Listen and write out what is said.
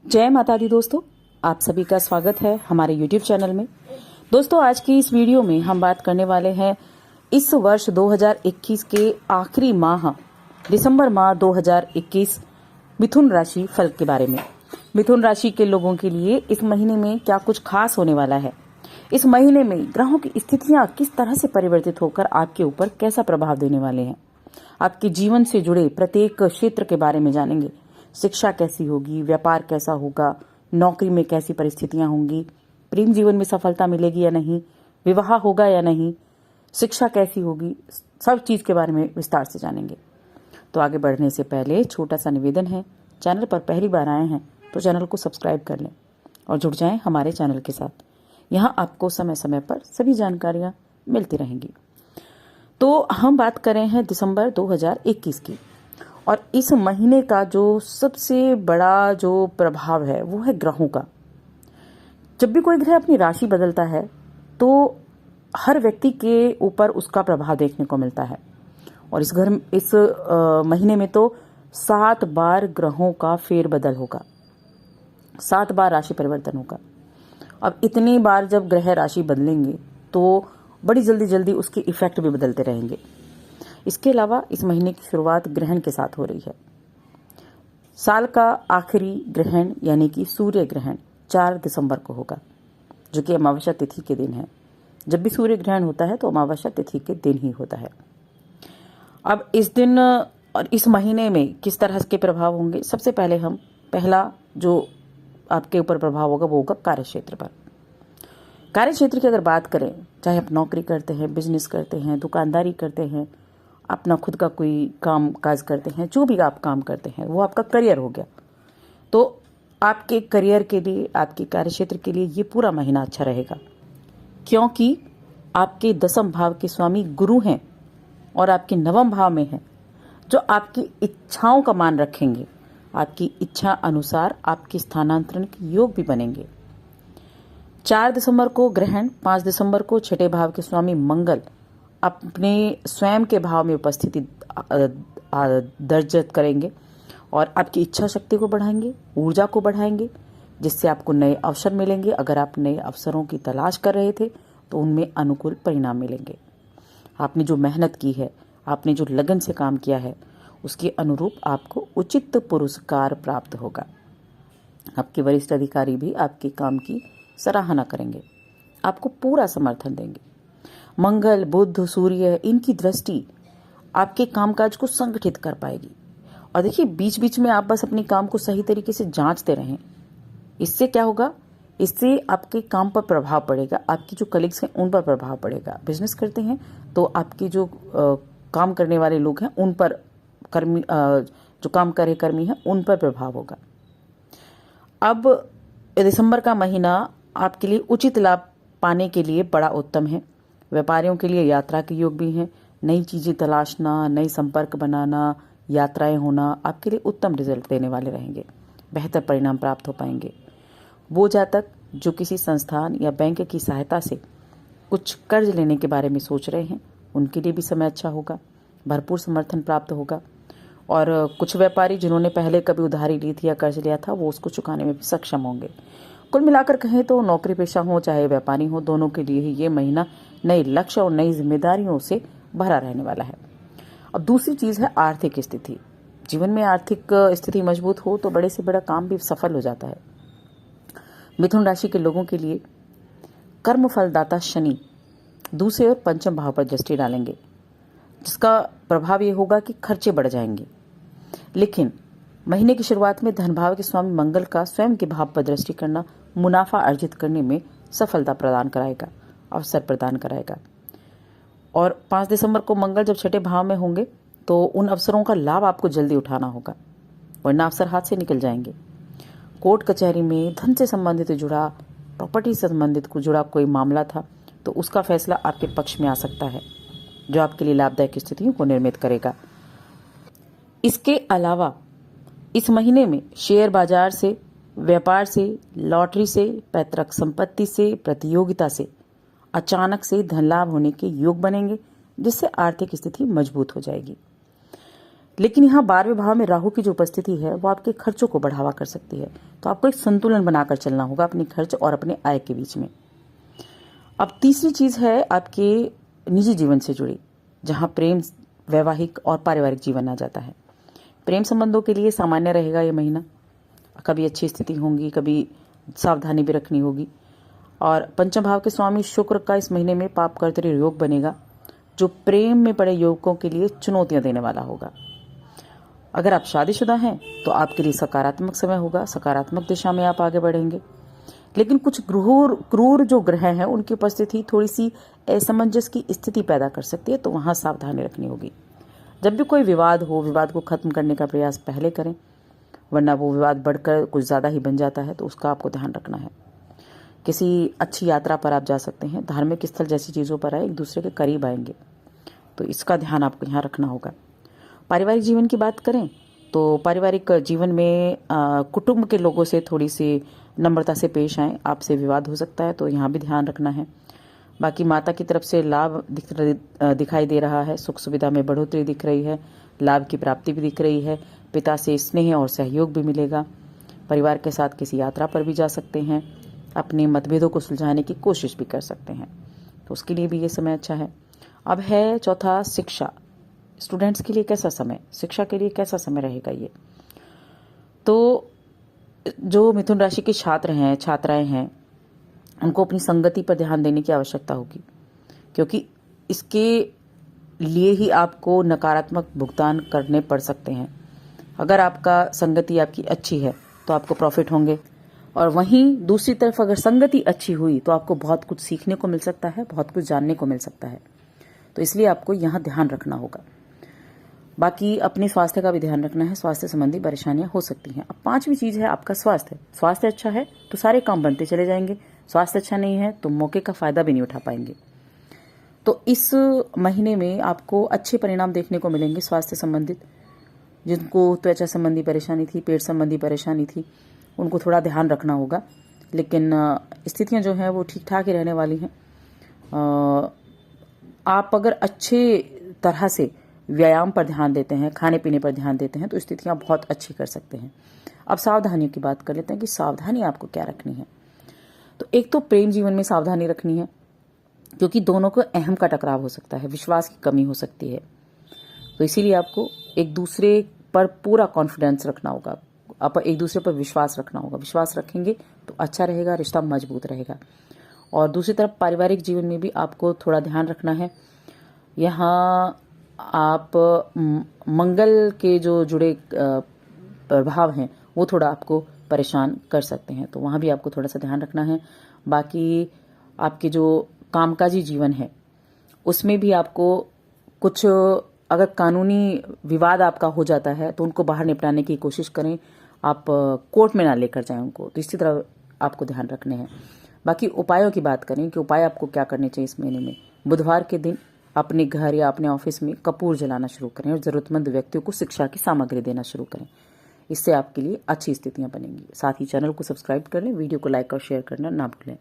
जय माता दी दोस्तों, आप सभी का स्वागत है हमारे YouTube चैनल में। दोस्तों, आज की इस वीडियो में हम बात करने वाले हैं इस वर्ष 2021 के आखिरी माह दिसंबर माह 2021 मिथुन राशि फल के बारे में। मिथुन राशि के लोगों के लिए इस महीने में क्या कुछ खास होने वाला है, इस महीने में ग्रहों की स्थितियां किस तरह से परिवर्तित होकर आपके ऊपर कैसा प्रभाव देने वाले हैं, आपके जीवन से जुड़े प्रत्येक क्षेत्र के बारे में जानेंगे। शिक्षा कैसी होगी, व्यापार कैसा होगा, नौकरी में कैसी परिस्थितियां होंगी, प्रेम जीवन में सफलता मिलेगी या नहीं, विवाह होगा या नहीं, शिक्षा कैसी होगी, सब चीज के बारे में विस्तार से जानेंगे। तो आगे बढ़ने से पहले छोटा सा निवेदन है, चैनल पर पहली बार आए हैं तो चैनल को सब्सक्राइब कर लें और जुड़ जाएं हमारे चैनल के साथ। यहाँ आपको समय समय पर सभी जानकारियां मिलती रहेंगी। तो हम बात कर रहे हैं दिसंबर 2021 की, और इस महीने का जो सबसे बड़ा जो प्रभाव है वो है ग्रहों का। जब भी कोई ग्रह अपनी राशि बदलता है तो हर व्यक्ति के ऊपर उसका प्रभाव देखने को मिलता है। और इस महीने में तो 7 बार ग्रहों का फेरबदल होगा, 7 बार राशि परिवर्तन होगा। अब इतनी बार जब ग्रह राशि बदलेंगे तो बड़ी जल्दी जल्दी उसके इफेक्ट भी बदलते रहेंगे। इसके अलावा इस महीने की शुरुआत ग्रहण के साथ हो रही है। साल का आखिरी ग्रहण यानी कि सूर्य ग्रहण 4 दिसंबर को होगा, जो कि अमावस्या तिथि के दिन है। जब भी सूर्य ग्रहण होता है तो अमावस्या तिथि के दिन ही होता है। अब इस दिन और इस महीने में किस तरह के प्रभाव होंगे, सबसे पहले हम पहला जो आपके ऊपर प्रभाव होगा वो होगा कार्यक्षेत्र पर। कार्यक्षेत्र की अगर बात करें, चाहे आप नौकरी करते हैं, बिजनेस करते हैं, दुकानदारी करते हैं, अपना खुद का कोई काम काज करते हैं, जो भी आप काम करते हैं वो आपका करियर हो गया, तो आपके करियर के लिए, आपके कार्यक्षेत्र के लिए ये पूरा महीना अच्छा रहेगा, क्योंकि आपके 10वें भाव के स्वामी गुरु हैं और आपके 9वें भाव में हैं, जो आपकी इच्छाओं का मान रखेंगे। आपकी इच्छा अनुसार आपके स्थानांतरण के योग भी बनेंगे। 4 दिसंबर को ग्रहण, 5 दिसंबर को 6ठे भाव के स्वामी मंगल अपने स्वयं के भाव में उपस्थिति दर्ज करेंगे और आपकी इच्छा शक्ति को बढ़ाएंगे, ऊर्जा को बढ़ाएंगे, जिससे आपको नए अवसर मिलेंगे। अगर आप नए अवसरों की तलाश कर रहे थे तो उनमें अनुकूल परिणाम मिलेंगे। आपने जो मेहनत की है, आपने जो लगन से काम किया है, उसके अनुरूप आपको उचित पुरस्कार प्राप्त होगा। आपके वरिष्ठ अधिकारी भी आपके काम की सराहना करेंगे, आपको पूरा समर्थन देंगे। मंगल, बुध, सूर्य, इनकी दृष्टि आपके कामकाज को संगठित कर पाएगी। और देखिए, बीच बीच में आप बस अपने काम को सही तरीके से जांचते रहें। इससे क्या होगा, इससे आपके काम पर प्रभाव पड़ेगा, आपकी जो कलीग्स हैं उन पर प्रभाव पड़ेगा। बिजनेस करते हैं तो आपके जो काम करने वाले लोग हैं उन पर, जो काम करे कर्मी हैं उन पर प्रभाव होगा। अब दिसंबर का महीना आपके लिए उचित लाभ पाने के लिए बड़ा उत्तम है। व्यापारियों के लिए यात्रा के योग भी हैं। नई चीजें तलाशना, नए संपर्क बनाना, यात्राएं होना आपके लिए उत्तम रिजल्ट देने वाले रहेंगे। बेहतर परिणाम प्राप्त हो पाएंगे। वो जातक जो किसी संस्थान या बैंक की सहायता से कुछ कर्ज लेने के बारे में सोच रहे हैं, उनके लिए भी समय अच्छा होगा, भरपूर समर्थन प्राप्त होगा। और कुछ व्यापारी जिन्होंने पहले कभी उधारी ली थी या कर्ज लिया था, वो उसको चुकाने में भी सक्षम होंगे। कुल मिलाकर कहें तो नौकरी पेशा हो चाहे व्यापारी हो, दोनों के लिए ही ये महीना नए लक्ष्य और नई जिम्मेदारियों से भरा रहने वाला है। अब दूसरी चीज है आर्थिक स्थिति। जीवन में आर्थिक स्थिति मजबूत हो तो बड़े से बड़ा काम भी सफल हो जाता है। मिथुन राशि के लोगों के लिए कर्म फलदाता शनि दूसरे और पंचम भाव पर दृष्टि डालेंगे, जिसका प्रभाव ये होगा कि खर्चे बढ़ जाएंगे। लेकिन महीने की शुरुआत में धन भाव के स्वामी मंगल का स्वयं के भाव पर दृष्टि करना मुनाफा अर्जित करने में सफलता प्रदान कराएगा, अवसर प्रदान कराएगा। और 5 दिसंबर को मंगल जब 6ठे भाव में होंगे तो उन अवसरों का लाभ आपको जल्दी उठाना होगा, वरना अवसर हाथ से निकल जाएंगे। कोर्ट कचहरी में धन से संबंधित जुड़ा, प्रॉपर्टी से संबंधित को जुड़ा कोई मामला था तो उसका फैसला आपके पक्ष में आ सकता है, जो आपके लिए लाभदायक स्थितियों को निर्मित करेगा। इसके अलावा इस महीने में शेयर बाजार से, व्यापार से, लॉटरी से, पैतृक संपत्ति से, प्रतियोगिता से अचानक से धन लाभ होने के योग बनेंगे, जिससे आर्थिक स्थिति मजबूत हो जाएगी। लेकिन यहाँ 12वें भाव में राहु की जो उपस्थिति है वो आपके खर्चों को बढ़ावा कर सकती है। तो आपको एक संतुलन बनाकर चलना होगा अपने खर्च और अपने आय के बीच में। अब तीसरी चीज है आपके निजी जीवन से जुड़ी, जहां प्रेम, वैवाहिक और पारिवारिक जीवन आ जाता है। प्रेम संबंधों के लिए सामान्य रहेगा ये महीना। कभी अच्छी स्थिति होंगी, कभी सावधानी भी रखनी होगी। और पंचम भाव के स्वामी शुक्र का इस महीने में पाप कर्तरी योग बनेगा, जो प्रेम में पड़े युवकों के लिए चुनौतियां देने वाला होगा। अगर आप शादीशुदा हैं तो आपके लिए सकारात्मक समय होगा, सकारात्मक दिशा में आप आगे बढ़ेंगे। लेकिन कुछ क्रूर जो ग्रह हैं उनकी उपस्थिति थोड़ी सी असमंजस की स्थिति पैदा कर सकती है, तो वहां सावधानी रखनी होगी। जब भी कोई विवाद हो, विवाद को खत्म करने का प्रयास पहले करें, वरना वो विवाद बढ़कर कुछ ज्यादा ही बन जाता है, तो उसका आपको ध्यान रखना है। किसी अच्छी यात्रा पर आप जा सकते हैं, धार्मिक स्थल जैसी चीजों पर आए, एक दूसरे के करीब आएंगे, तो इसका ध्यान आपको यहाँ रखना होगा। पारिवारिक जीवन की बात करें तो पारिवारिक जीवन में कुटुंब के लोगों से थोड़ी सी नम्रता से पेश आएं, आपसे विवाद हो सकता है, तो यहाँ भी ध्यान रखना है। बाकी माता की तरफ से लाभ दिखाई दे रहा है, सुख सुविधा में बढ़ोतरी दिख रही है, लाभ की प्राप्ति भी दिख रही है, पिता से स्नेह और सहयोग भी मिलेगा। परिवार के साथ किसी यात्रा पर भी जा सकते हैं, अपने मतभेदों को सुलझाने की कोशिश भी कर सकते हैं, तो उसके लिए भी ये समय अच्छा है। अब है चौथा, शिक्षा। स्टूडेंट्स के लिए कैसा समय, शिक्षा के लिए कैसा समय रहेगा ये? तो जो मिथुन राशि के छात्र हैं, छात्राएं हैं, उनको अपनी संगति पर ध्यान देने की आवश्यकता होगी, क्योंकि इसके लिए ही आपको नकारात्मक भुगतान करने पड़ सकते हैं। अगर आपका संगति आपकी अच्छी है तो आपको प्रॉफिट होंगे, और वहीं दूसरी तरफ अगर संगति अच्छी हुई तो आपको बहुत कुछ सीखने को मिल सकता है, बहुत कुछ जानने को मिल सकता है। तो इसलिए आपको यहाँ ध्यान रखना होगा। बाकी अपने स्वास्थ्य का भी ध्यान रखना है, स्वास्थ्य संबंधी परेशानियां हो सकती हैं। अब पांचवी चीज है आपका स्वास्थ्य। स्वास्थ्य अच्छा है तो सारे काम बनते चले जाएंगे, स्वास्थ्य अच्छा नहीं है तो मौके का फायदा भी नहीं उठा पाएंगे। तो इस महीने में आपको अच्छे परिणाम देखने को मिलेंगे स्वास्थ्य संबंधित। जिनको त्वचा संबंधी परेशानी थी, पेट संबंधी परेशानी थी, उनको थोड़ा ध्यान रखना होगा, लेकिन स्थितियां जो हैं वो ठीक ठाक ही रहने वाली हैं। आप अगर अच्छे तरह से व्यायाम पर ध्यान देते हैं, खाने पीने पर ध्यान देते हैं, तो स्थितियां बहुत अच्छी कर सकते हैं। अब सावधानियों की बात कर लेते हैं कि सावधानी आपको क्या रखनी है। तो एक तो प्रेम जीवन में सावधानी रखनी है, क्योंकि दोनों को अहम का टकराव हो सकता है, विश्वास की कमी हो सकती है। तो इसीलिए आपको एक दूसरे पर पूरा कॉन्फिडेंस रखना होगा, आप एक दूसरे पर विश्वास रखना होगा। विश्वास रखेंगे तो अच्छा रहेगा, रिश्ता मजबूत रहेगा। और दूसरी तरफ पारिवारिक जीवन में भी आपको थोड़ा ध्यान रखना है। यहाँ आप मंगल के जो जुड़े प्रभाव हैं वो थोड़ा आपको परेशान कर सकते हैं, तो वहां भी आपको थोड़ा सा ध्यान रखना है। बाकी आपके जो कामकाजी जीवन है उसमें भी आपको कुछ, अगर कानूनी विवाद आपका हो जाता है तो उनको बाहर निपटाने की कोशिश करें, आप कोर्ट में ना लेकर जाएं उनको, तो इसी तरह आपको ध्यान रखने हैं। बाकी उपायों की बात करें कि उपाय आपको क्या करने चाहिए इस महीने में। बुधवार के दिन अपने घर या अपने ऑफिस में कपूर जलाना शुरू करें और जरूरतमंद व्यक्तियों को शिक्षा की सामग्री देना शुरू करें। इससे आपके लिए अच्छी स्थितियां बनेंगी। साथ ही चैनल को सब्सक्राइब कर लें, वीडियो को लाइक और शेयर करना ना भूलें।